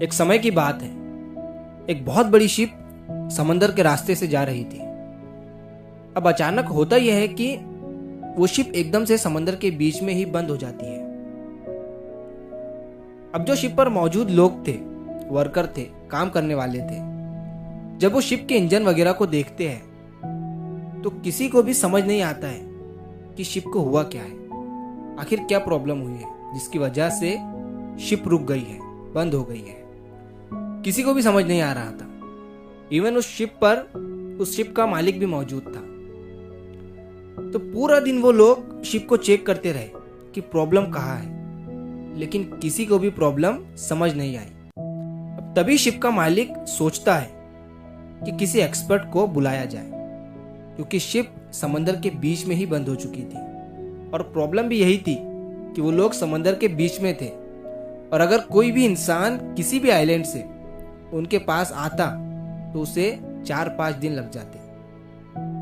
एक समय की बात है। एक बहुत बड़ी शिप समंदर के रास्ते से जा रही थी। अब अचानक होता यह है कि वो शिप एकदम से समंदर के बीच में ही बंद हो जाती है। अब जो शिप पर मौजूद लोग थे, वर्कर थे, काम करने वाले थे, जब वो शिप के इंजन वगैरह को देखते हैं तो किसी को भी समझ नहीं आता है कि शिप को हुआ क्या है, आखिर क्या प्रॉब्लम हुई है जिसकी वजह से शिप रुक गई है, बंद हो गई है। किसी को भी समझ नहीं आ रहा था। इवन उस शिप का मालिक भी मौजूद था। तो पूरा दिन वो लोग शिप को चेक करते रहे कि प्रॉब्लम कहाँ है, लेकिन किसी को भी प्रॉब्लम समझ नहीं आई। अब तभी शिप का मालिक सोचता है कि किसी एक्सपर्ट को बुलाया जाए, क्योंकि शिप समंदर के बीच में ही बंद हो चुकी थी और प्रॉब्लम भी यही थी कि वो लोग समंदर के बीच में थे और अगर कोई भी इंसान किसी भी आइलैंड से उनके पास आता तो उसे 4-5 दिन लग जाते।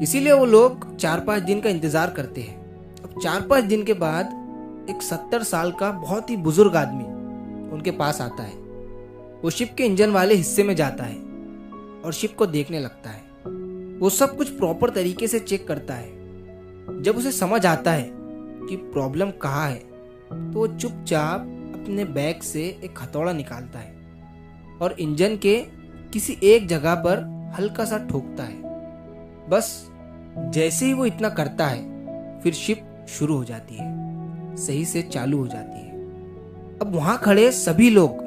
इसीलिए वो लोग 4-5 दिन का इंतजार करते हैं। अब 4-5 दिन के बाद एक 70 साल का बहुत ही बुजुर्ग आदमी उनके पास आता है। वो शिप के इंजन वाले हिस्से में जाता है और शिप को देखने लगता है। वो सब कुछ प्रॉपर तरीके से चेक करता है। जब उसे समझ आता है कि प्रॉब्लम कहाँ है तो वो चुपचाप अपने बैग से एक हथौड़ा निकालता है और इंजन के किसी एक जगह पर हल्का सा ठोकता है। बस जैसे ही वो इतना करता है फिर शिप शुरू हो जाती है, सही से चालू हो जाती है। अब वहां खड़े सभी लोग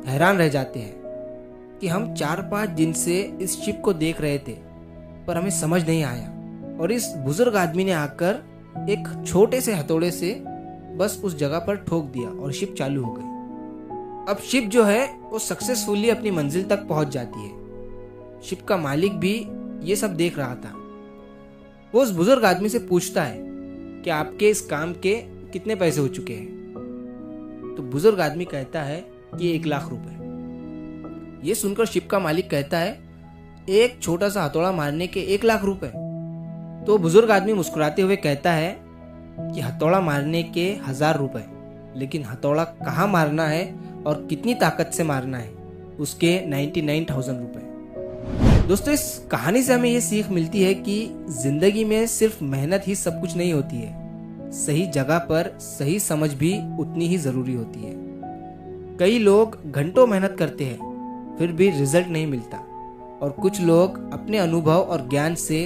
हैरान रह जाते हैं कि हम 4-5 दिन से इस शिप को देख रहे थे पर हमें समझ नहीं आया और इस बुजुर्ग आदमी ने आकर एक छोटे से हथौड़े से बस उस जगह पर ठोक दिया और शिप चालू हो गई। अब शिप जो है वो सक्सेसफुली अपनी मंजिल तक पहुंच जाती है। शिप का मालिक भी ये सब देख रहा था। वो उस बुजुर्ग आदमी से पूछता है कि आपके इस काम के कितने पैसे हो चुके हैं। तो बुजुर्ग आदमी कहता है कि 1 लाख रुपए। ये सुनकर शिप का मालिक कहता है, एक छोटा सा हथौड़ा मारने के 1 लाख रुपए। तो बुजुर्ग आदमी मुस्कुराते हुए कहता है कि हथौड़ा मारने के 1000 रुपए, लेकिन हथौड़ा कहाँ मारना है और कितनी ताकत से मारना है उसके 99,000 रुपए। दोस्तों, इस कहानी से हमें ये सीख मिलती है कि जिंदगी में सिर्फ मेहनत ही सब कुछ नहीं होती है, सही जगह पर सही समझ भी उतनी ही जरूरी होती है। कई लोग घंटों मेहनत करते हैं फिर भी रिजल्ट नहीं मिलता और कुछ लोग अपने अनुभव और ज्ञान से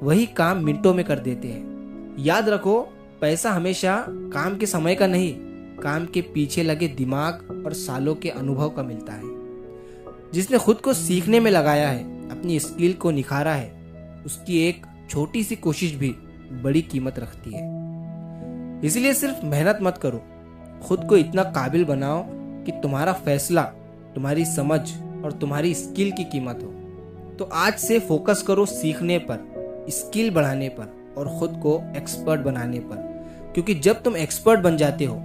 वही काम मिनटों में कर देते हैं। याद रखो, पैसा हमेशा काम के समय का नहीं, काम के पीछे लगे दिमाग और सालों के अनुभव का मिलता है। जिसने खुद को सीखने में लगाया है, अपनी स्किल को निखारा है, उसकी एक छोटी सी कोशिश भी बड़ी कीमत रखती है। इसलिए सिर्फ मेहनत मत करो, खुद को इतना काबिल बनाओ कि तुम्हारा फैसला, तुम्हारी समझ और तुम्हारी स्किल की कीमत हो। तो आज से फोकस करो सीखने पर, स्किल बढ़ाने पर और खुद को एक्सपर्ट बनाने पर, क्योंकि जब तुम एक्सपर्ट बन जाते हो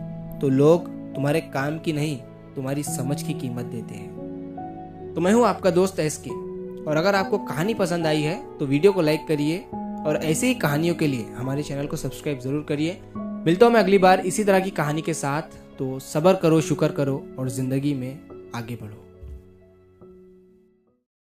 तो लोग तुम्हारे काम की नहीं, तुम्हारी समझ की कीमत देते हैं। तो मैं हूं आपका दोस्त SK, और अगर आपको कहानी पसंद आई है तो वीडियो को लाइक करिए और ऐसे ही कहानियों के लिए हमारे चैनल को सब्सक्राइब जरूर करिए। मिलता हूं मैं अगली बार इसी तरह की कहानी के साथ। तो सब्र करो, शुक्र करो और जिंदगी में आगे बढ़ो।